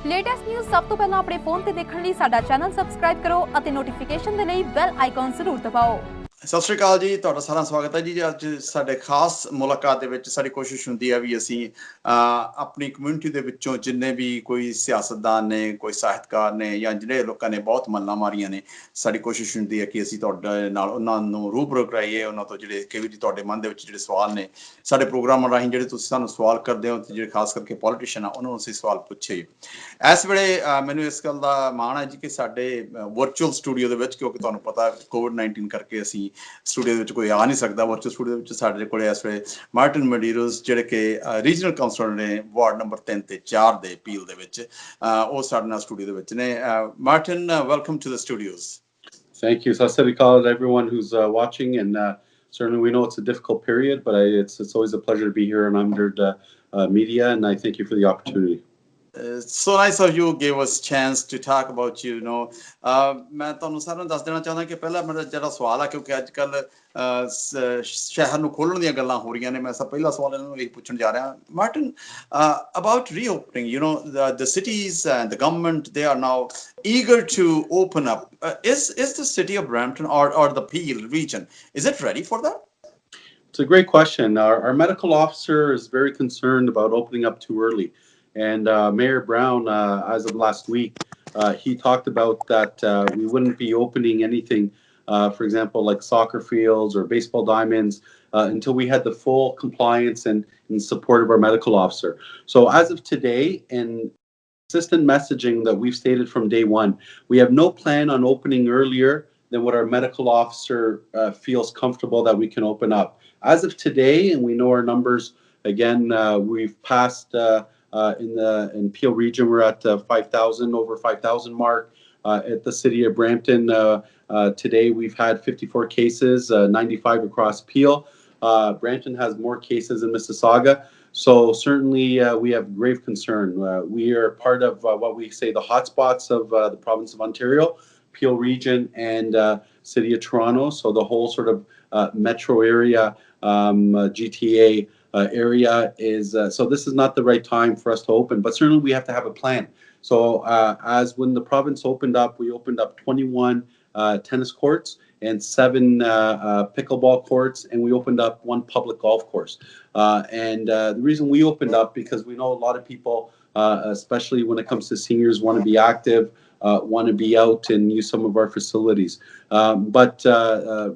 Latest news ਸਭ ਤੋਂ ਪਹਿਲਾਂ ਆਪਣੇ ਫੋਨ ਤੇ ਦੇਖਣ ਲਈ ਸਾਡਾ ਚੈਨਲ ਸਬਸਕ੍ਰਾਈਬ ਕਰੋ ਅਤੇ ਨੋਟੀਫਿਕੇਸ਼ਨ ਦੇ ਲਈ ਬੈਲ ਆਈਕਨ ਜ਼ਰੂਰ ਦਬਾਓ। ਸਤਿ ਸ਼੍ਰੀ ਅਕਾਲ ਜੀ, ਤੁਹਾਡਾ ਸਾਰਾ ਸਵਾਗਤ ਹੈ ਜੀ। ਅੱਜ ਸਾਡੇ ਖਾਸ ਮੁਲਾਕਾਤ ਦੇ ਵਿੱਚ ਸਾਡੀ ਕੋਸ਼ਿਸ਼ ਹੁੰਦੀ ਹੈ ਵੀ ਅਸੀਂ ਆਪਣੀ ਕਮਿਊਨਿਟੀ ਦੇ ਵਿੱਚੋਂ ਜਿੰਨੇ ਵੀ ਕੋਈ ਸਿਆਸਤਦਾਨ ਨੇ, ਕੋਈ ਸਾਹਿਤਕਾਰ ਨੇ ਜਾਂ ਜਿਹੜੇ ਲੋਕਾਂ ਨੇ ਬਹੁਤ ਮੱਲਾਂ ਮਾਰੀਆਂ ਨੇ, ਸਾਡੀ ਕੋਸ਼ਿਸ਼ ਹੁੰਦੀ ਹੈ ਕਿ ਅਸੀਂ ਤੁਹਾਡੇ ਨਾਲ ਉਹਨਾਂ ਨੂੰ ਰੂਬਰੂ ਕਰਾਈਏ, ਉਹਨਾਂ ਤੋਂ ਜਿਹੜੇ ਕਈ ਵਾਰੀ ਤੁਹਾਡੇ ਮਨ ਦੇ ਵਿੱਚ ਜਿਹੜੇ ਸਵਾਲ ਨੇ, ਸਾਡੇ ਪ੍ਰੋਗਰਾਮਾਂ ਰਾਹੀਂ ਜਿਹੜੇ ਤੁਸੀਂ ਸਾਨੂੰ ਸਵਾਲ ਕਰਦੇ ਹੋ ਤੇ ਜਿਹੜੇ ਖਾਸ ਕਰਕੇ ਪੋਲੀਟੀਸ਼ੀਅਨ ਆ ਉਹਨਾਂ ਨੂੰ ਅਸੀਂ ਸਵਾਲ ਪੁੱਛੇ। ਇਸ ਵੇਲੇ ਮੈਨੂੰ ਇਸ ਗੱਲ ਦਾ ਮਾਣ ਹੈ ਜੀ ਕਿ ਸਾਡੇ ਵਰਚੁਅਲ ਸਟੂਡੀਓ ਦੇ ਵਿੱਚ, ਕਿਉਂਕਿ ਤੁਹਾਨੂੰ ਪਤਾ ਕੋਵਿਡ-19 ਕਰਕੇ ਅਸੀਂ ਸਟੂਡੀਓ ਵਿੱਚ ਕੋਈ ਆ ਨਹੀਂ ਸਕਦਾ, ਵਰਚੁਅਲ ਸਟੂਡੀਓ ਵਿੱਚ ਸਾਡੇ ਕੋਲ ਇਸ ਵੇਲੇ ਮਾਰਟਿਨ ਮੈਡੀਰੋਜ਼ ਜਿਹੜੇ ਕਿ ਰੀਜਨਲ ਕਾਉਂਸਲਰ ਨੇ ਵਾਰਡ ਨੰਬਰ 3 ਤੇ 4 ਦੇ ਪੀਲ ਦੇ ਵਿੱਚ, ਉਹ ਸਾਡੇ ਨਾਲ ਸਟੂਡੀਓ ਦੇ ਵਿੱਚ ਨੇ। Martin, welcome to the studios. Thank you. Sat Sri Akal to everyone who's watching, and certainly we know it's a difficult period, but it's always a pleasure to be here on Hamdard Media, and I thank you for the opportunity. It's so nice of you gave us chance to talk about you know ਮੈਂ ਤੁਹਾਨੂੰ ਸਾਰਿਆਂ ਨੂੰ ਦੱਸ ਦੇਣਾ ਚਾਹੁੰਦਾ ਕਿ ਪਹਿਲਾ ਮੇਰਾ ਜਿਹੜਾ ਸਵਾਲ ਆ, ਕਿਉਂਕਿ ਅੱਜ ਕੱਲ ਸ਼ਹਿਰ ਨੂੰ ਖੋਲਣ ਦੀਆਂ ਗੱਲਾਂ ਹੋ ਰਹੀਆਂ ਨੇ, ਮੈਂ ਸਭ ਪਹਿਲਾ ਸਵਾਲ ਇਹਨਾਂ ਨੂੰ ਇਹ ਪੁੱਛਣ ਜਾ ਰਿਹਾ। Martin, about reopening, you know, the cities and the government, they are now eager to open up. Is the city of Brampton or the Peel region, is it ready for that? It's a great question. Our medical officer is very concerned about opening up too early. And Mayor Brown, as of last week, he talked about that we wouldn't be opening anything, for example, like soccer fields or baseball diamonds, until we had the full compliance and support of our medical officer. So as of today, and consistent messaging that we've stated from day one, we have no plan on opening earlier than what our medical officer feels comfortable that we can open up. As of today, and we know our numbers, again, we've passed... in Peel region, we're at 5,000, over 5,000 mark. At the city of Brampton, today we've had 54 cases, 95 across Peel. Brampton has more cases in Mississauga. So certainly we have grave concern. We are part of what we say the hotspots of the province of Ontario, Peel region and city of Toronto. So the whole sort of metro area, GTA, area is so this is not the right time for us to open, but certainly we have to have a plan. So as when the province opened up, we opened up 21 tennis courts and 7 pickleball courts, and we opened up 1 public golf course. And the reason we opened up, because we know a lot of people, especially when it comes to seniors, want to be active, want to be out and use some of our facilities. But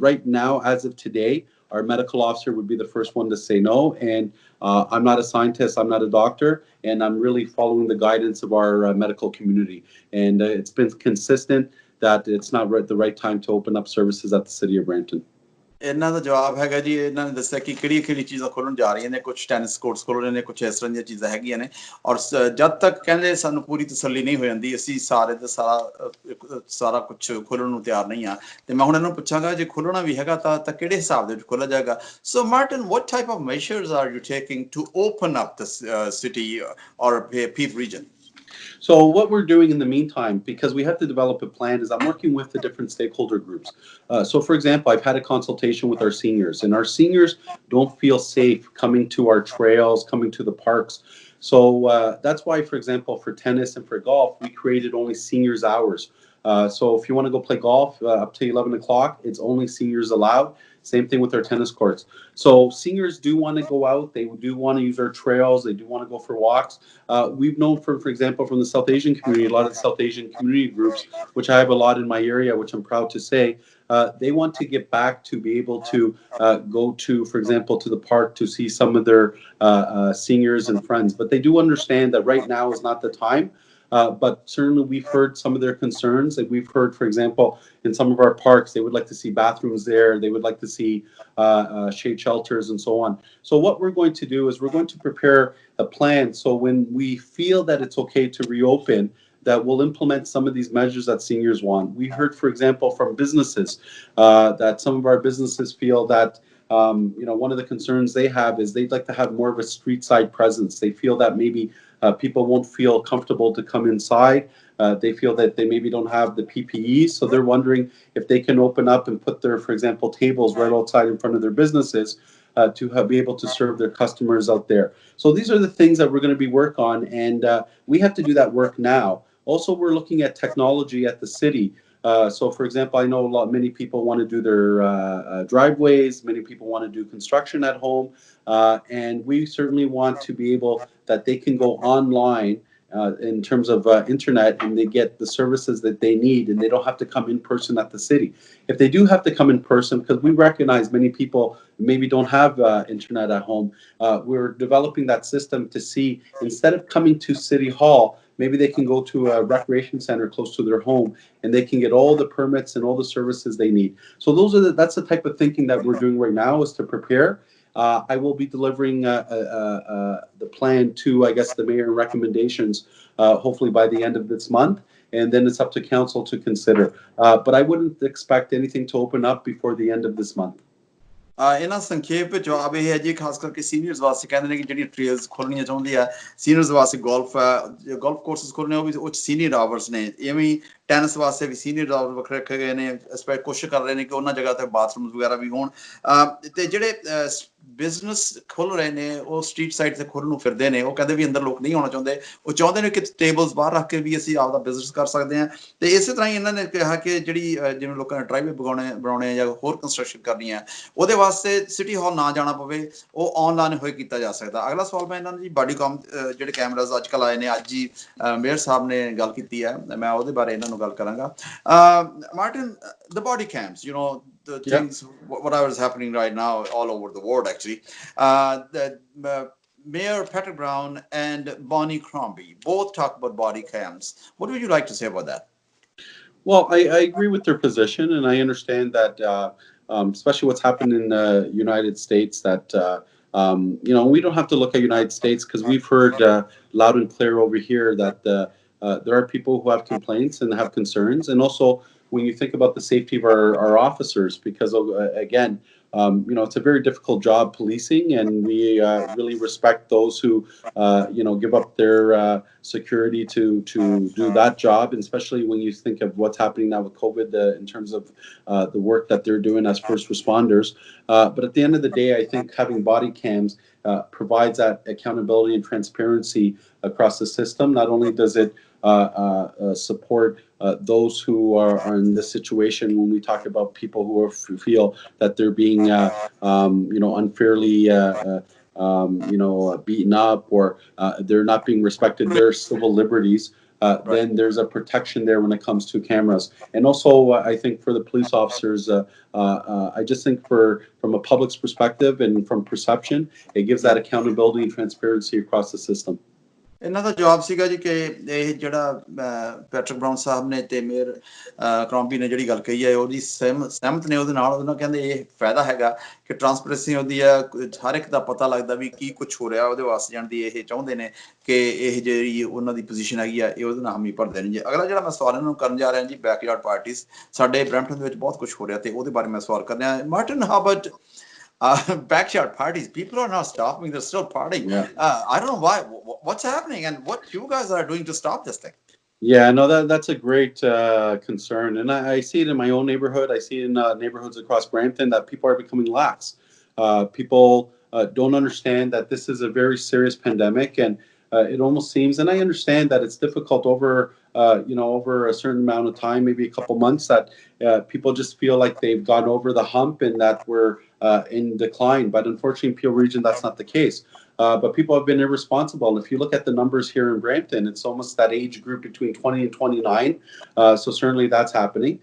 right now, as of today, our medical officer would be the first one to say no. And I'm not a scientist, I'm not a doctor, and I'm really following the guidance of our medical community. And it's been consistent that it's not the right time to open up services at the city of Brampton. ਇਹਨਾਂ ਦਾ ਜਵਾਬ ਹੈਗਾ ਜੀ, ਇਹਨਾਂ ਨੇ ਦੱਸਿਆ ਕਿ ਕਿਹੜੀ ਚੀਜ਼ਾਂ ਖੋਲਣ ਜਾ ਰਹੀਆਂ ਨੇ। ਕੁਝ ਟੈਨਿਸ ਕੋਰਟਸ ਖੋਲ ਰਹੇ ਨੇ, ਕੁਝ ਇਸ ਤਰ੍ਹਾਂ ਦੀਆਂ ਚੀਜ਼ਾਂ ਹੈਗੀਆਂ ਨੇ, ਔਰ ਜਦ ਤੱਕ ਕਹਿੰਦੇ ਸਾਨੂੰ ਪੂਰੀ ਤਸੱਲੀ ਨਹੀਂ ਹੋ ਜਾਂਦੀ, ਅਸੀਂ ਸਾਰੇ ਦਾ ਸਾਰਾ ਕੁਝ ਖੋਲਣ ਨੂੰ ਤਿਆਰ ਨਹੀਂ ਆ। ਤੇ ਮੈਂ ਹੁਣ ਇਹਨਾਂ ਨੂੰ ਪੁੱਛਾਂਗਾ ਜੇ ਖੋਲਣਾ ਵੀ ਹੈਗਾ ਤਾਂ ਕਿਹੜੇ ਹਿਸਾਬ ਦੇ ਵਿੱਚ ਖੋਲ੍ਹਿਆ ਜਾਏਗਾ। ਸੋ Martin, what type of measures are you taking to open up the city or Peak region? So what we're doing in the meantime, because we have to develop a plan, is I'm working with the different stakeholder groups. So for example, I've had a consultation with our seniors, and our seniors don't feel safe coming to our trails, coming to the parks. So that's why, for example, for tennis and for golf, we created only seniors hours. So if you want to go play golf up to 11 o'clock, it's only seniors allowed. Same thing with our tennis courts. So seniors do want to go out. They do want to use our trails. They do want to go for walks. We've known, for example, from the South Asian community, a lot of the South Asian community groups, which I have a lot in my area, which I'm proud to say, they want to get back to be able to go to, for example, to the park to see some of their seniors and friends. But they do understand that right now is not the time. But certainly we've heard some of their concerns. And we've heard, for example, in some of our parks, they would like to see bathrooms there. They would like to see shade shelters and so on. So what we're going to do is we're going to prepare a plan. So when we feel that it's okay to reopen, that will implement some of these measures that seniors want. We heard, for example, from businesses that some of our businesses feel that one of the concerns they have is they'd like to have more of a street side presence. They feel that maybe people won't feel comfortable to come inside. They feel that they maybe don't have the PPE, so they're wondering if they can open up and put their, for example, tables right outside in front of their businesses be able to serve their customers out there. So these are the things that we're going to be work on, and we have to do that work now. Also, we're looking at technology at the city. So, for example, I know many people want to do their driveways. Many people want to do construction at home, and we certainly want to be able that they can go online in terms of internet, and they get the services that they need, and they don't have to come in person at the city. If they do have to come in person, because we recognize many people maybe don't have internet at home, we're developing that system to see, instead of coming to City Hall, maybe they can go to a recreation center close to their home, and they can get all the permits and all the services they need. So that's the type of thinking that we're doing right now, is to prepare. I will be delivering the plan to, I guess, the mayor and recommendations, hopefully by the end of this month, and then it's up to council to consider. But I wouldn't expect anything to open up before the end of this month. ਇਹਨਾਂ ਸੰਖੇਪ ਵਿੱਚ ਜਵਾਬ ਇਹ ਹੈ ਜੀ, ਖਾਸ ਕਰਕੇ seniors ਵਾਸਤੇ ਕਹਿੰਦੇ ਨੇ ਕਿ ਜਿਹੜੀਆਂ ਟ੍ਰੇਲਸ ਖੋਲਣੀਆਂ ਚਾਹੁੰਦੀ ਆ ਸੀਨੀਅਰਸ ਵਾਸਤੇ ਗੋਲਫ ਕੋਰਸਸ ਖੋਲਣੇ, ਉਹ ਵੀ ਉਹ ਸੀਨੀਅਰ ਆਵਰਸ ਨੇ। ਇਵੇਂ ਟੈਨਿਸ ਵਾਸਤੇ ਵੀ ਸੀਨੀਅਰ ਆਵਰ ਵੱਖਰੇ ਰੱਖੇ ਗਏ ਨੇ। ਕੋਸ਼ਿਸ਼ ਕਰ ਰਹੇ ਨੇ ਕਿ ਉਹਨਾਂ ਜਗ੍ਹਾ ਤੇ ਬਾਥਰੂਮਸ ਵਗੈਰਾ ਵੀ ਹੋਣ। ਤੇ ਜਿਹੜੇ ਬਿਜ਼ਨਸ ਖੁੱਲ ਰਹੇ ਨੇ ਉਹ ਸਟਰੀਟ ਸਾਈਡ ਤੇ ਖੋਲ੍ਹਣ ਨੂੰ ਫਿਰਦੇ ਨੇ। ਉਹ ਕਹਿੰਦੇ ਵੀ ਅੰਦਰ ਲੋਕ ਨਹੀਂ ਆਉਣਾ ਚਾਹੁੰਦੇ, ਉਹ ਚਾਹੁੰਦੇ ਨੇ ਕਿ ਟੇਬਲਸ ਬਾਹਰ ਰੱਖ ਕੇ ਵੀ ਅਸੀਂ ਆਪਦਾ ਬਿਜ਼ਨਸ ਕਰ ਸਕਦੇ ਹਾਂ। ਤੇ ਇਸੇ ਤਰ੍ਹਾਂ ਹੀ ਇਹਨਾਂ ਨੇ ਕਿਹਾ ਕਿ ਜਿਹੜੀ ਜਿਵੇਂ ਲੋਕਾਂ ਨੇ ਡਰਾਈਵੇ ਬਣਾਉਣੇ ਜਾਂ ਹੋਰ ਕੰਸਟਰਕਸ਼ਨ ਕਰਨੀ ਹੈ, ਉਹਦੇ ਵਾਸਤੇ ਸਿਟੀ ਹਾਲ ਨਾ ਜਾਣਾ ਪਵੇ, ਉਹ ਆਨਲਾਈਨ ਹੋਏ ਕੀਤਾ ਜਾ ਸਕਦਾ। ਅਗਲਾ ਸਵਾਲ ਮੈਂ ਇਹਨਾਂ ਨੂੰ ਜੀ ਬਾਡੀ ਜਿਹੜੇ ਕੈਮਰਾਜ਼ ਅੱਜ ਕੱਲ੍ਹ ਆਏ ਨੇ, ਅੱਜ ਹੀ ਮੇਅਰ ਸਾਹਿਬ ਨੇ ਗੱਲ ਕੀਤੀ ਹੈ, ਮੈਂ ਉਹਦੇ ਬਾਰੇ ਇਹਨਾਂ ਨੂੰ ਗੱਲ ਕਰਾਂਗਾ। Martin, the body cams, the things, whatever is happening right now all over the world, actually. Mayor Patrick Brown and Bonnie Crombie both talk about body cams. What would you like to say about that? Well, I agree with their position, and I understand that, especially what's happened in the United States, that we don't have to look at United States, because we've heard loud and clear over here that there are people who have complaints and have concerns, and also when you think about the safety of our officers, because again, it's a very difficult job, policing, and we really respect those who give up their security to do that job, and especially when you think of what's happening now with COVID in terms of the work that they're doing as first responders. But at the end of the day, I think having body cams provides that accountability and transparency across the system. Not only does it support those who are in this situation, when we talk about people who feel that they're being unfairly beaten up, or they're not being respected their civil liberties, then there's a protection there when it comes to cameras. And also, I think for the police officers, I just think from a public's perspective and from perception, it gives that accountability and transparency across the system. ਇਹਨਾਂ ਦਾ ਜਵਾਬ ਸੀਗਾ ਜੀ ਕਿ ਇਹ ਜਿਹੜਾ Patrick brown ਸਾਹਿਬ ਨੇ ਤੇ mayor ਕਰੋਂਬੀ ਨੇ ਜਿਹੜੀ ਗੱਲ ਕਹੀ ਹੈ, ਉਹਦੀ ਸਹਿਮਤ ਨੇ ਉਹਦੇ ਨਾਲ ਕਹਿੰਦੇ ਇਹ ਫਾਇਦਾ ਹੈਗਾ ਕਿ ਟਰਾਂਸਪੇਰੈਂਸੀ ਹੁੰਦੀ ਹੈ, ਹਰ ਇੱਕ ਦਾ ਪਤਾ ਲੱਗਦਾ ਵੀ ਕੀ ਕੁਛ ਹੋ ਰਿਹਾ, ਉਹਦੇ ਵਾਸਤੇ ਜਾਣ ਦੀ ਇਹ ਚਾਹੁੰਦੇ ਨੇ ਕਿ ਇਹ ਜਿਹੜੀ ਉਹਨਾਂ ਦੀ ਪੋਜੀਸ਼ਨ ਹੈਗੀ ਆ, ਇਹ ਉਹਦੇ ਨਾਲ ਹਾਮੀ ਭਰਦੇ ਨੇ ਜੀ। ਅਗਲਾ ਜਿਹੜਾ ਮੈਂ ਸਵਾਲ ਇਹਨਾਂ ਨੂੰ ਕਰਨ ਜਾ ਰਿਹਾ ਜੀ, ਬੈਕਯਾਰਡ ਪਾਰਟੀਜ਼ ਸਾਡੇ ਬਰੈਂਪਟਨ ਦੇ ਵਿੱਚ ਬਹੁਤ ਕੁਛ ਹੋ ਰਿਹਾ, ਤੇ ਉਹਦੇ ਬਾਰੇ ਮੈਂ ਸਵਾਲ ਕਰ ਰਿਹਾ। Martin, how about backyard parties? People are not stopping, they're still partying. I don't know why. What's happening, and what you guys are doing to stop this thing? Yeah, no, that's a great concern, and I see it in my own neighborhood. I see it in neighborhoods across Brampton that people are becoming lax. People don't understand that this is a very serious pandemic, and it almost seems, and I understand that it's difficult over a certain amount of time, maybe a couple months, that people just feel like they've gone over the hump and that we're in decline. But unfortunately, in Peel Region, that's not the case. But people have been irresponsible. And if you look at the numbers here in Brampton, it's almost that age group between 20 and 29. So certainly that's happening.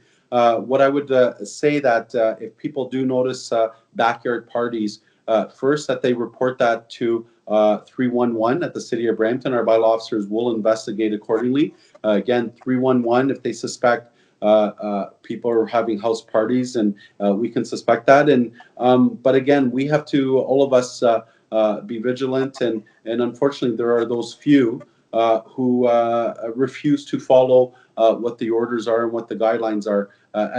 What I would say that if people do notice backyard parties, first that they report that to 311 at the City of Brampton. Our bylaw officers will investigate accordingly. Again, 311 if they suspect people are having house parties, and we can suspect that. And but again, we have to, all of us, be vigilant, and unfortunately there are those few who refuse to follow what the orders are and what the guidelines are.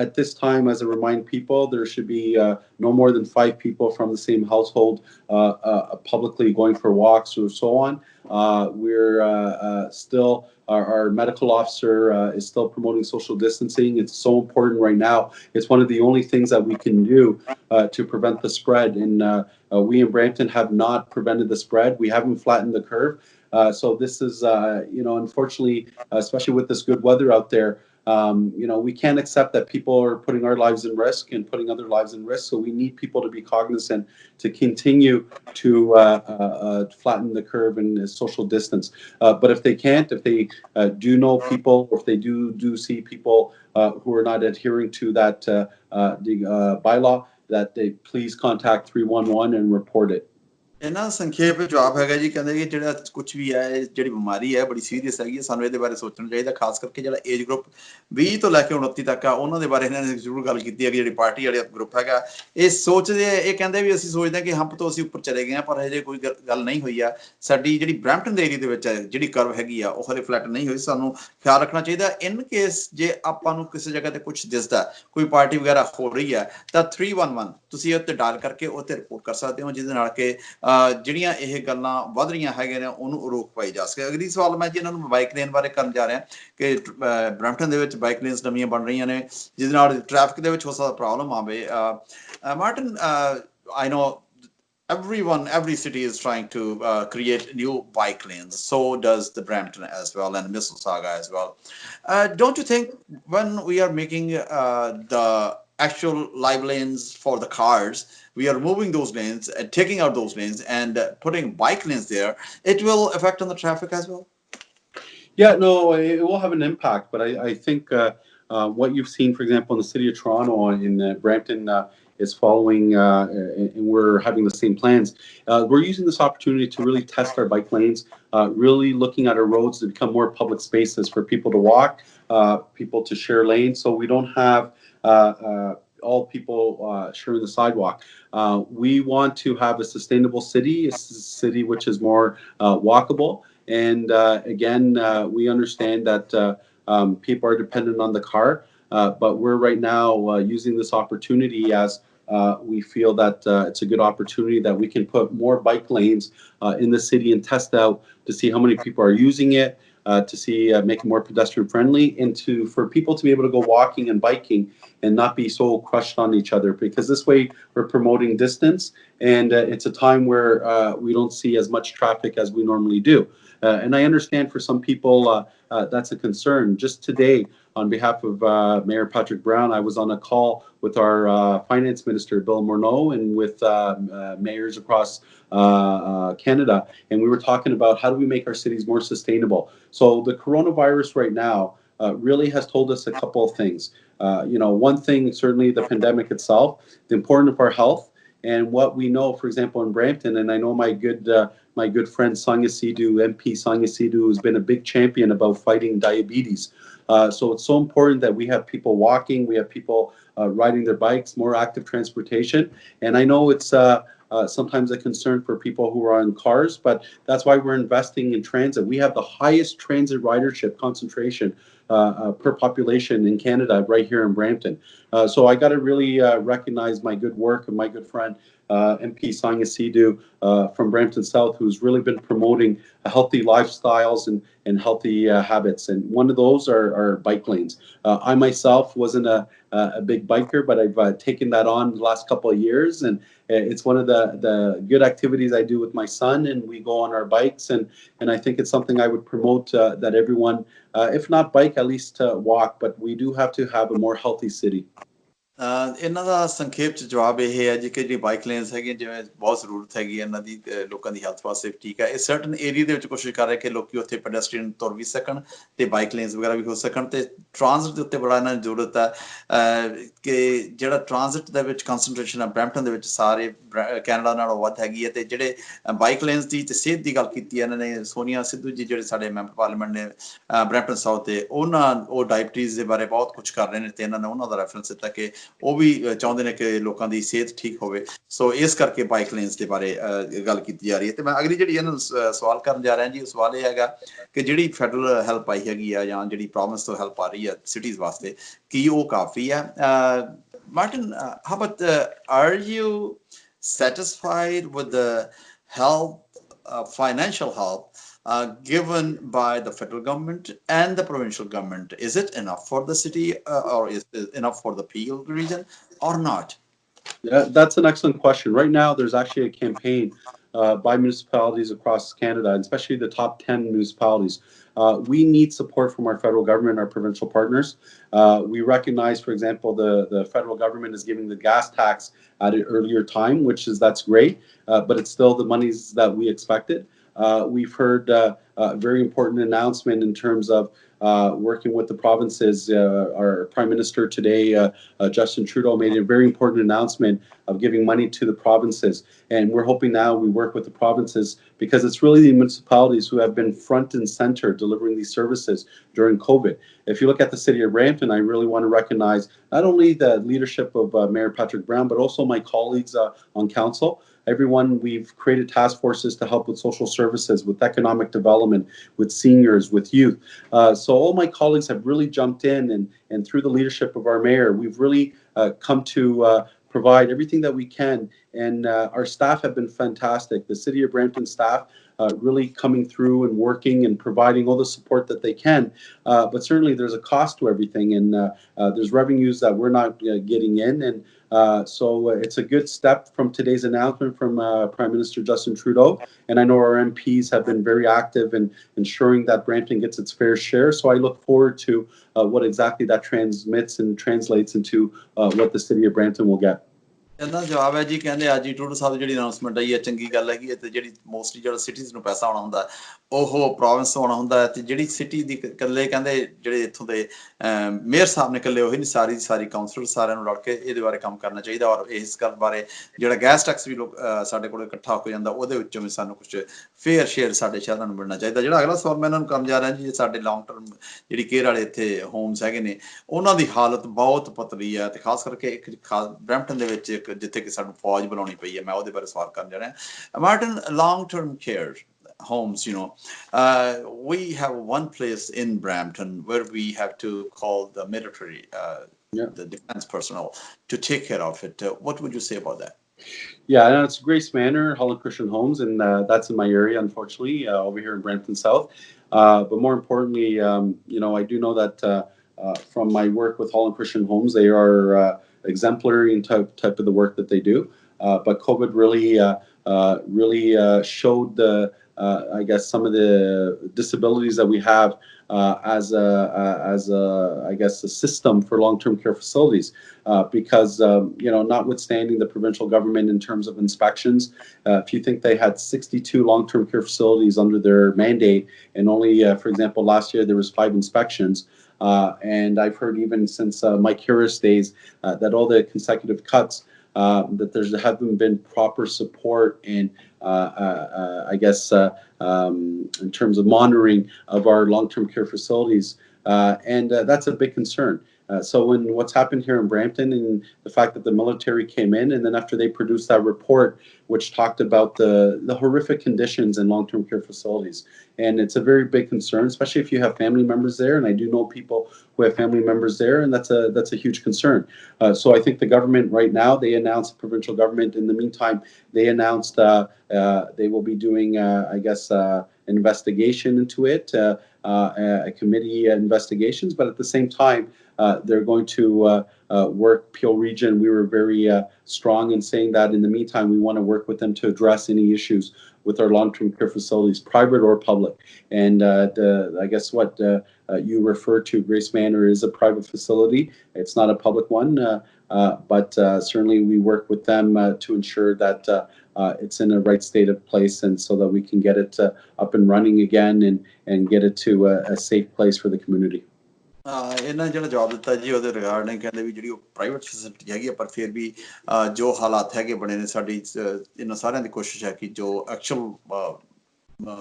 At this time, as I remind people, there should be no more than 5 people from the same household publicly going for walks or so on. We're still, our medical officer is still promoting social distancing. It's so important right now. It's one of the only things that we can do to prevent the spread. And we in Brampton have not prevented the spread. We haven't flattened the curve. So this is, unfortunately, especially with this good weather out there, we can't accept that people are putting our lives in risk and putting other lives in risk. So we need people to be cognizant to continue to flatten the curve and social distance. But if they can't, if they do know people, or if they do see people who are not adhering to that bylaw, that they please contact 311 and report it. ਇਹਨਾਂ ਦਾ ਸੰਖੇਪ ਜਵਾਬ ਹੈਗਾ ਜੀ, ਕਹਿੰਦੇ ਕਿ ਜਿਹੜਾ ਕੁਝ ਵੀ ਹੈ, ਜਿਹੜੀ ਬਿਮਾਰੀ ਹੈ ਬੜੀ ਸੀਰੀਅਸ ਹੈਗੀ, ਸਾਨੂੰ ਇਹਦੇ ਬਾਰੇ ਸੋਚਣਾ ਚਾਹੀਦਾ, ਖਾਸ ਕਰਕੇ ਜਿਹੜਾ ਏਜ ਗਰੁੱਪ 20 ਤੋਂ ਲੈ ਕੇ 29 ਤੱਕ ਆ, ਉਹਨਾਂ ਦੇ ਬਾਰੇ ਇਹਨਾਂ ਨੇ ਜ਼ਰੂਰ ਗੱਲ ਕੀਤੀ ਹੈ ਕਿ ਜਿਹੜੀ ਪਾਰਟੀ ਵਾਲੇ ਗਰੁੱਪ ਹੈਗਾ ਇਹ ਸੋਚਦੇ, ਇਹ ਕਹਿੰਦੇ ਵੀ ਅਸੀਂ ਸੋਚਦੇ ਕਿ ਹੰਪ ਤੋਂ ਅਸੀਂ ਉੱਪਰ ਚਲੇ ਗਏ ਹਾਂ, ਪਰ ਹਜੇ ਕੋਈ ਗੱਲ ਨਹੀਂ ਹੋਈ ਆ। ਸਾਡੀ ਜਿਹੜੀ ਬਰੈਂਪਟਨ ਦੇ ਏਰੀਆ ਦੇ ਵਿੱਚ ਜਿਹੜੀ ਕਰਵ ਹੈਗੀ ਆ ਉਹ ਹਲੇ ਫਲੈਟ ਨਹੀਂ ਹੋਈ। ਸਾਨੂੰ ਖਿਆਲ ਰੱਖਣਾ ਚਾਹੀਦਾ, ਇਨ ਕੇਸ ਜੇ ਆਪਾਂ ਨੂੰ ਕਿਸੇ ਜਗ੍ਹਾ ਤੇ ਕੁਝ ਦਿਸਦਾ, ਕੋਈ ਪਾਰਟੀ ਵਗੈਰਾ ਹੋ ਰਹੀ ਹੈ, ਤਾਂ 311 ਤੁਸੀਂ ਉੱਤੇ ਡਾਇਲ ਕਰਕੇ ਉੱਤੇ ਰਿਪੋਰਟ ਕਰ ਸਕਦੇ ਹੋ, ਜਿਹਦੇ ਨਾਲ ਕਿ ਜਿਹੜੀਆਂ ਇਹ ਗੱਲਾਂ ਵੱਧ ਰਹੀਆਂ ਹੈਗੀਆਂ ਨੇ ਉਹਨੂੰ ਰੋਕ ਪਾਈ ਜਾ ਸਕੇ। ਅਗਲੀ ਸਵਾਲ ਮੈਂ ਜੀ ਇਹਨਾਂ ਨੂੰ ਬਾਈਕ ਲੇਨ ਬਾਰੇ ਕਰਨ ਜਾ ਰਿਹਾ ਕਿ ਬਰੈਂਪਟਨ ਦੇ ਵਿੱਚ ਬਾਈਕ ਲੇਨਸ ਨਵੀਆਂ ਬਣ ਰਹੀਆਂ ਨੇ, ਜਿਹਦੇ ਨਾਲ ਟ੍ਰੈਫਿਕ ਦੇ ਵਿੱਚ ਹੋ ਸਕਦਾ ਪ੍ਰੋਬਲਮ ਆਵੇ। Martin, I know every city is trying to create new bike lanes. So does the Brampton as well, and Mississauga as well. Don't you think when we are making the actual live lanes for the cars, we are removing those lanes and taking out those lanes and putting bike lanes there, it will affect on the traffic as well? Yeah, no, it will have an impact, but I think what you've seen, for example, in the city of Toronto and in Brampton is following, and we're having the same plans. We're using this opportunity to really test our bike lanes, really looking at our roads to become more public spaces for people to walk, people to share lanes, so we don't have all people sharing the sidewalk. We want to have a sustainable city, a city which is more walkable. And again, we understand that people are dependent on the car, but we're right now using this opportunity as we feel that it's a good opportunity that we can put more bike lanes in the city and test out to see how many people are using it, to see make it more pedestrian friendly, and for people to be able to go walking and biking and not be so crushed on each other, because this way we're promoting distance, and it's a time where we don't see as much traffic as we normally do. And I understand for some people that's a concern. Just today, on behalf of Mayor Patrick Brown, I was on a call with our finance minister, Bill Morneau, and with mayors across Canada, and we were talking about how do we make our cities more sustainable. So the coronavirus right now really has told us a couple of things. One thing, certainly the pandemic itself, the importance of our health, and what we know, for example, in Brampton, and I know my good friend Sonia Sidhu, MP Sonia Sidhu, has been a big champion about fighting diabetes. So it's so important that we have people walking, we have people riding their bikes, more active transportation. And I know it's sometimes a concern for people who are on cars, but that's why we're investing in transit. We have the highest transit ridership concentration per population in Canada right here in Brampton. So I got to really recognize my good work and my good friend MP Sonia Sidhu from Brampton South, who's really been promoting healthy lifestyles and healthy habits. And one of those are bike lanes. I myself wasn't a big biker, but I've taken that on the last couple of years, and it's one of the good activities I do with my son, and we go on our bikes, and I think it's something I would promote that everyone, if not bike, at least walk, but we do have to have a more healthy city. ਇਹਨਾਂ ਦਾ ਸੰਖੇਪ ਚ ਜਵਾਬ ਇਹ ਹੈ ਜੀ ਕਿ ਜਿਹੜੀ bike lanes ਹੈਗੀਆਂ, ਜਿਵੇਂ ਬਹੁਤ ਜ਼ਰੂਰਤ ਹੈਗੀ ਇਹਨਾਂ ਦੀ ਲੋਕਾਂ ਦੀ ਹੈਲਥ ਵਾਸਤੇ ਠੀਕ ਹੈ। ਇਹ ਸਰਟਨ ਏਰੀਆ ਦੇ ਵਿੱਚ ਕੋਸ਼ਿਸ਼ ਕਰ ਰਹੇ ਕਿ ਲੋਕੀ ਉੱਥੇ ਪੈਡੈਸਟਰੀਅਨ ਤੁਰ ਵੀ ਸਕਣ ਤੇ ਬਾਈਕ ਲੇਨਸ ਵਗੈਰਾ ਵੀ ਹੋ ਸਕਣ, ਤੇ ਟ੍ਰਾਂਜ਼ਿਟ ਦੇ ਉੱਤੇ ਬੜਾ ਇਹਨਾਂ ਦੀ ਜ਼ਰੂਰਤ ਹੈ ਕਿ ਜਿਹੜਾ ਟ੍ਰਾਂਜ਼ਿਟ ਦੇ ਵਿੱਚ ਕੰਸਨਟ੍ਰੇਸ਼ਨ ਹੈ ਬਰੈਂਪਟਨ ਦੇ ਵਿੱਚ ਸਾਰੇ ਕੈਨੇਡਾ ਨਾਲੋਂ ਵੱਧ ਹੈਗੀ ਹੈ। ਤੇ ਜਿਹੜੇ ਬਾਈਕ ਲੇਨਸ ਦੀ ਤੇ ਸਿਹਤ ਦੀ ਗੱਲ ਕੀਤੀ ਹੈ ਇਹਨਾਂ ਨੇ, ਸੋਨੀਆ ਸਿੱਧੂ ਜੀ ਜਿਹੜੇ ਸਾਡੇ ਮੈਂਬਰ ਪਾਰਲੀਮੈਂਟ ਨੇ ਬਰੈਂਪਟਨ ਸਾਊਥ ਦੇ, ਉਹ ਡਾਇਬਟੀਜ਼ ਦੇ ਬਾਰੇ ਬਹੁਤ ਕੁਝ ਕਰ ਰਹੇ ਨੇ, ਤੇ ਇਹਨਾਂ ਨੇ ਉਹਨਾਂ ਦਾ ਰੈਫਰੈਂਸ ਦਿੱਤਾ ਕਿ ਉਹ ਵੀ ਚਾਹੁੰਦੇ ਨੇ ਕਿ ਲੋਕਾਂ ਦੀ ਸਿਹਤ ਠੀਕ ਹੋਵੇ। ਸੋ ਇਸ ਕਰਕੇ ਬਾਈਕ ਲੇਨਸ ਦੇ ਬਾਰੇ ਗੱਲ ਕੀਤੀ ਜਾ ਰਹੀ ਹੈ। ਤੇ ਮੈਂ ਅਗਲੀ ਜਿਹੜੀ ਇਹਨਾਂ ਨੂੰ ਸਵਾਲ ਕਰਨ ਜਾ ਰਿਹਾ ਜੀ, ਉਹ ਸਵਾਲ ਇਹ ਹੈਗਾ ਕਿ ਜਿਹੜੀ ਫੈਡਰਲ ਹੈਲਪ ਆਈ ਹੈਗੀ ਆ ਜਾਂ ਜਿਹੜੀ ਪ੍ਰੋਵਿੰਸ ਤੋਂ ਹੈਲਪ ਆ ਰਹੀ ਹੈ ਸਿਟੀਜ਼ ਵਾਸਤੇ, ਕੀ ਉਹ ਕਾਫੀ ਹੈ? Martin, how about are you satisfied with the help, financial help given by the federal government and the provincial government? Is it enough for the city or is it enough for the Peel region or not? Yeah, that's an excellent question. Right now, there's actually a campaign by municipalities across Canada, and especially the top 10 municipalities. We need support from our federal government, our provincial partners. We recognize, for example, the federal government is giving the gas tax at an earlier time, that's great, but it's still the monies that we expected. We've heard a very important announcement in terms of working with the provinces. Our Prime Minister today, Justin Trudeau, made a very important announcement of giving money to the provinces. And we're hoping now we work with the provinces because it's really the municipalities who have been front and center delivering these services during COVID. If you look at the city of Brampton, I really want to recognize not only the leadership of Mayor Patrick Brown, but also my colleagues on council. Everyone, we've created task forces to help with social services, with economic development, with seniors, with youth. So all my colleagues have really jumped in, and through the leadership of our mayor, we've really come to provide everything that we can. And our staff have been fantastic. The City of Brampton staff really coming through and working and providing all the support that they can. But certainly there's a cost to everything, and there's revenues that we're not getting in. And so it's a good step from today's announcement from Prime Minister Justin Trudeau. And I know our MPs have been very active in ensuring that Brampton gets its fair share. So I look forward to what exactly that transmits and translates into what the city of Brampton will get. ਇਹਦਾ ਜਵਾਬ ਹੈ ਜੀ, ਕਹਿੰਦੇ ਅੱਜ ਹੀ ਟੂਡੂ ਸਾਹਿਬ ਦੀ ਜਿਹੜੀ announcement ਆਈ ਹੈ ਚੰਗੀ ਗੱਲ ਹੈਗੀ ਹੈ। ਤੇ ਜਿਹੜੀ ਮੋਸਟਲੀ ਜਿਹੜਾ ਸਿਟੀਜ਼ ਨੂੰ ਪੈਸਾ ਆਉਣਾ ਹੁੰਦਾ ਉਹ ਪ੍ਰੋਵਿੰਸ ਤੋਂ ਆਉਣਾ ਹੁੰਦਾ ਹੈ। ਤੇ ਜਿਹੜੀ ਸਿਟੀ ਦੀ ਇਕੱਲੇ ਕਹਿੰਦੇ ਜਿਹੜੇ ਇੱਥੋਂ ਦੇ ਮੇਅਰ ਸਾਹਿਬ ਨੇ ਇਕੱਲੇ ਉਹੀ ਨਹੀਂ, ਸਾਰੀ ਕਾਉਂਸਲਰ ਸਾਰਿਆਂ ਨੂੰ ਰਲ ਕੇ ਇਹਦੇ ਬਾਰੇ ਕੰਮ ਕਰਨਾ ਚਾਹੀਦਾ। ਔਰ ਇਸ ਗੱਲ ਬਾਰੇ ਜਿਹੜਾ ਗੈਸ ਟੈਕਸ ਵੀ ਲੋਕ ਸਾਡੇ ਕੋਲ ਇਕੱਠਾ ਹੋ ਜਾਂਦਾ, ਉਹਦੇ ਵਿੱਚੋਂ ਵੀ ਸਾਨੂੰ ਕੁਝ ਫੇਅਰ ਸ਼ੇਅਰ ਸਾਡੇ ਸ਼ਹਿਰਾਂ ਨੂੰ ਮਿਲਣਾ ਚਾਹੀਦਾ। ਜਿਹੜਾ ਅਗਲਾ ਸਵਾਲ ਮੈਂ ਇਹਨਾਂ ਨੂੰ ਕਰਨ ਜਾ ਰਿਹਾ ਜੀ, ਸਾਡੇ ਲੌਂਗ ਟਰਮ ਜਿਹੜੀ ਕੇਅਰ ਵਾਲੇ ਇੱਥੇ ਹੋਮਸ ਹੈਗੇ ਨੇ, ਉਹਨਾਂ ਦੀ ਹਾਲਤ ਬਹੁਤ ਪਤਲੀ ਹੈ। ਤੇ ਖਾਸ ਕਰਕੇ ਇੱਕ ਬਰੈਂਪਟਨ ਦੇ ਵਿੱਚ ਜਿੱਥੇ ਕਿ ਸਾਨੂੰ ਫੌਜ ਬੁਲਾਉਣੀ ਪਈ ਹੈ, ਮੈਂ ਉਹਦੇ ਬਾਰੇ ਸਵਾਲ ਕਰਨ ਜਾ ਰਿਹਾ। Martin, long term care homes, we have one place in Brampton where we have to call the military, the defense personnel to take care of it. What would you say about that? Yeah, and it's Grace Manor, Holland Christian Homes, and that's in my area, unfortunately, over here in Brampton South. But more importantly, I do know that from my work with Holland Christian Homes, they are exemplary in type of the work that they do. But COVID really showed I guess some of the disabilities that we have as I guess a system for long-term care facilities, because notwithstanding the provincial government in terms of inspections, if you think they had 62 long-term care facilities under their mandate, and only for example last year there was 5 inspections, and I've heard even since Mike Harris days that all the consecutive cuts, that there haven't been proper support and I guess in terms of monitoring of our long-term care facilities, and that's a big concern. So when what's happened here in Brampton, and the fact that the military came in, and then after they produced that report which talked about the horrific conditions in long-term care facilities, and it's a very big concern, especially if you have family members there, and I do know people who have family members there, and that's a huge concern. So I think the government right now, they announced, provincial government in the meantime, they announced they will be doing I guess an investigation into it, a committee investigations, but at the same time they're going to work Peel Region. We were very strong in saying that in the meantime we want to work with them to address any issues with our long-term care facilities, private or public. And I guess what you refer to, Grace Manor, is a private facility. It's not a public one, but certainly we work with them to ensure that it's in a right state of place, and so that we can get it up and running again, and get it to a safe place for the community. ਇਹਨਾਂ ਜਿਹੜਾ ਜਵਾਬ ਦਿੱਤਾ ਜੀ ਉਹਦੇ regarding, ਕਹਿੰਦੇ ਵੀ ਜਿਹੜੀ ਉਹ private facility ਹੈਗੀ ਆ, ਪਰ ਫਿਰ ਵੀ ਜੋ ਹਾਲਾਤ ਹੈਗੇ ਬਣੇ ਨੇ, ਸਾਡੀ ਇਹਨਾਂ ਸਾਰਿਆਂ ਦੀ ਕੋਸ਼ਿਸ਼ ਹੈ ਕਿ ਜੋ ਐਕਚੁਅਲ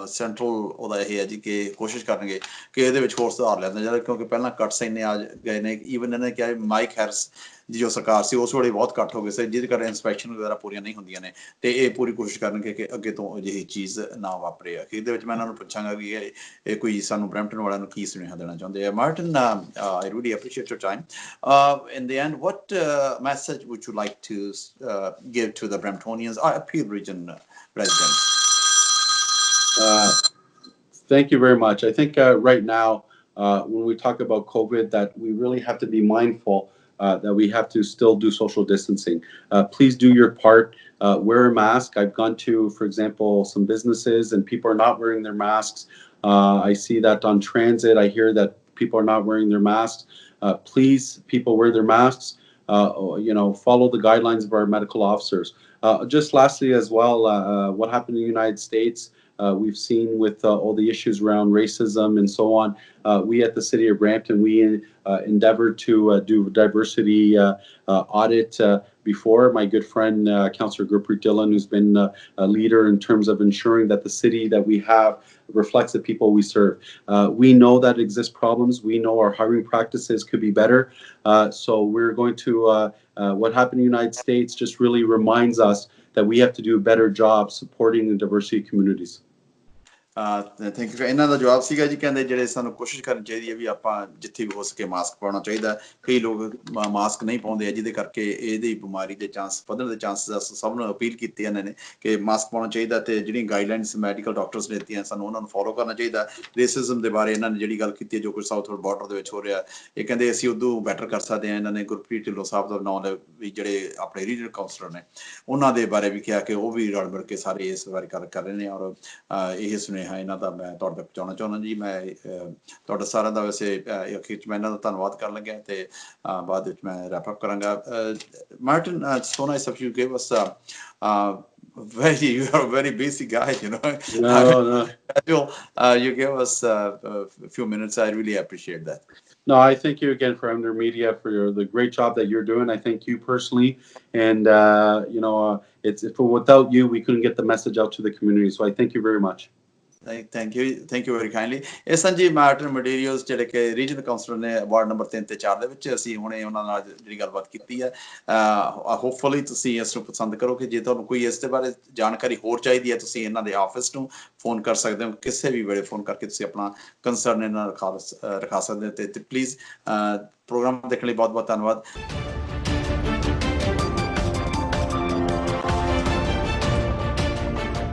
ਸੈਂਟਰਲ ਉਹਦਾ ਇਹ ਹੈ ਜੀ ਕਿ ਕੋਸ਼ਿਸ਼ ਕਰਨਗੇ ਕਿ ਇਹਦੇ ਵਿੱਚ ਹੋਰ ਸੁਧਾਰ ਲਿਆਂਦਾ ਜਾਵੇ, ਕਿਉਂਕਿ ਪਹਿਲਾਂ ਕੱਟਸ ਇੰਨੇ ਆ ਗਏ ਨੇ। ਈਵਨ ਇਹਨਾਂ ਨੇ ਕਿਹਾ ਮਾਈਕ ਹੈਰਿਸ ਦੀ ਜੋ ਸਰਕਾਰ ਸੀ ਉਸ ਵੇਲੇ ਬਹੁਤ ਘੱਟ ਹੋ ਗਏ ਸੀ, ਜਿਹਦੇ ਕਰਕੇ ਇੰਸਪੈਕਸ਼ਨ ਵਗੈਰਾ ਪੂਰੀਆਂ ਨਹੀਂ ਹੁੰਦੀਆਂ ਨੇ। ਤੇ ਇਹ ਪੂਰੀ ਕੋਸ਼ਿਸ਼ ਕਰਨਗੇ ਕਿ ਅੱਗੇ ਤੋਂ ਅਜਿਹੀ ਚੀਜ਼ ਨਾ ਵਾਪਰੇ। ਅਖੀਰ ਦੇ ਵਿੱਚ ਮੈਂ ਇਹਨਾਂ ਨੂੰ ਪੁੱਛਾਂਗਾ ਕਿ ਇਹ ਕੋਈ ਸਾਨੂੰ ਬਰੈਂਪਟਨ ਵਾਲਿਆਂ ਨੂੰ ਕੀ ਸੁਨੇਹਾ ਦੇਣਾ ਚਾਹੁੰਦੇ ਆ। Martin, I really appreciate your time. In the end, what message would you like to give to the Bramptonians or Peel region residents? Thank you very much. I think right now, when we talk about COVID, that we really have to be mindful that we have to still do social distancing. Please do your part. Wear a mask. I've gone to, for example, some businesses and people are not wearing their masks. I see that on transit. I hear that people are not wearing their masks. Please, people, wear their masks. Follow the guidelines of our medical officers. Just lastly as well, what happened in the United States, we've seen with all the issues around racism and so on. We at the City of Brampton, we endeavored to do diversity audit before. My good friend, Councillor Gurpreet Dillon, who's been a leader in terms of ensuring that the city that we have reflects the people we serve. We know that exist problems. We know our hiring practices could be better. So we're going to, what happened in the United States just really reminds us that we have to do a better job supporting the diversity communities. Thank you. ਇਹਨਾਂ ਦਾ ਜਵਾਬ ਸੀਗਾ ਜੀ, ਕਹਿੰਦੇ ਜਿਹੜੇ ਸਾਨੂੰ ਕੋਸ਼ਿਸ਼ ਕਰਨੀ ਚਾਹੀਦੀ ਹੈ ਵੀ ਆਪਾਂ ਜਿੱਥੇ ਵੀ ਹੋ ਸਕੇ ਮਾਸਕ ਪਾਉਣਾ ਚਾਹੀਦਾ। ਕਈ ਲੋਕ ਮਾਸਕ ਨਹੀਂ ਪਾਉਂਦੇ ਆ, ਜਿਹਦੇ ਕਰਕੇ ਇਹਦੀ ਬਿਮਾਰੀ ਦੇ ਚਾਂਸ ਵਧਣ ਦੇ ਚਾਂਸ ਸਭ ਨੂੰ ਅਪੀਲ ਕੀਤੀ ਇਹਨਾਂ ਨੇ ਕਿ ਮਾਸਕ ਪਾਉਣਾ ਚਾਹੀਦਾ। ਤੇ ਜਿਹੜੀਆਂ ਗਾਈਡਲਾਈਨਸ ਮੈਡੀਕਲ ਡਾਕਟਰਸ ਨੇ ਦਿੱਤੀਆਂ ਸਾਨੂੰ ਉਹਨਾਂ ਨੂੰ ਫੋਲੋ ਕਰਨਾ ਚਾਹੀਦਾ। ਰੇਸਿਜ਼ਮ ਦੇ ਬਾਰੇ ਇਹਨਾਂ ਨੇ ਜਿਹੜੀ ਗੱਲ ਕੀਤੀ ਹੈ, ਜੋ ਕੁਝ ਸਾਊਥ ਬਾਰਡਰ ਦੇ ਵਿੱਚ ਹੋ ਰਿਹਾ, ਇਹ ਕਹਿੰਦੇ ਅਸੀਂ ਉਦੋਂ ਬੈਟਰ ਕਰ ਸਕਦੇ ਹਾਂ। ਇਹਨਾਂ ਨੇ ਗੁਰਪ੍ਰੀਤ ਢਿੱਲੋਂ ਸਾਹਿਬ ਦਾ ਨਾਂ ਲਿਆ ਵੀ ਜਿਹੜੇ ਆਪਣੇ ਰੀਜਨਲ ਕਾਉਂਸਲਰ ਨੇ, ਉਹਨਾਂ ਦੇ ਬਾਰੇ ਵੀ ਕਿਹਾ ਕਿ ਉਹ ਵੀ ਰਲ ਮਿਲ ਕੇ ਸਾਰੇ ਇਸ ਬਾਰੇ ਗੱਲ ਕਰ ਰਹੇ ਨੇ। ਔਰ ਇਹ ਸੁਨੇਹਾ ਇਹਨਾਂ ਦਾ ਮੈਂ ਤੁਹਾਡੇ ਤੱਕ ਪਹੁੰਚਾਉਣਾ ਚਾਹੁੰਦਾ ਜੀ। ਮੈਂ ਤੁਹਾਡਾ ਸਾਰਿਆਂ ਦਾ ਵੈਸੇ ਅਖੀਰ 'ਚ ਮੈਂ ਇਹਨਾਂ ਦਾ ਧੰਨਵਾਦ ਕਰਨ ਲੱਗਿਆ ਤੇ ਬਾਅਦ ਵਿੱਚ ਮੈਂ ਰੈਪ ਅਪ ਕਰਾਂਗਾ। Martin, so nice of you gave us you are a very busy guy, No. You gave us a few minutes. I really appreciate that. No, I thank you again for Hamdard Media for the great job that you're doing. I thank you personally, and without you, we couldn't get the message out to the community. So I thank you very much. Thank you very kindly. ਇਹ ਸਨ ਜੀ Martin materials, ਜਿਹੜੇ ਕਿ regional councillor ਨੇ ward number 3 ਤੇ 4 ਦੇ ਵਿੱਚ। ਅਸੀਂ ਹੁਣੇ ਉਹਨਾਂ ਨਾਲ ਜਿਹੜੀ ਗੱਲਬਾਤ ਕੀਤੀ ਹੈ। ਹੋਪਫੁਲੀ ਤੁਸੀਂ ਇਸ ਨੂੰ ਪਸੰਦ ਕਰੋਗੇ। ਜੇ ਤੁਹਾਨੂੰ ਕੋਈ ਇਸ ਦੇ ਬਾਰੇ ਜਾਣਕਾਰੀ ਹੋਰ ਚਾਹੀਦੀ ਹੈ, ਤੁਸੀਂ ਇਹਨਾਂ ਦੇ ਆਫਿਸ ਨੂੰ ਫੋਨ ਕਰ ਸਕਦੇ ਹੋ। ਕਿਸੇ ਵੀ ਵੇਲੇ ਫੋਨ ਕਰਕੇ ਤੁਸੀਂ ਆਪਣਾ ਕੰਸਰਨ ਇਹਨਾਂ ਨਾਲ ਰਖਾ ਸਕਦੇ ਹੋ। ਤੇ ਪਲੀਜ਼ ਪ੍ਰੋਗਰਾਮ ਦੇਖਣ ਲਈ ਬਹੁਤ ਬਹੁਤ ਧੰਨਵਾਦ।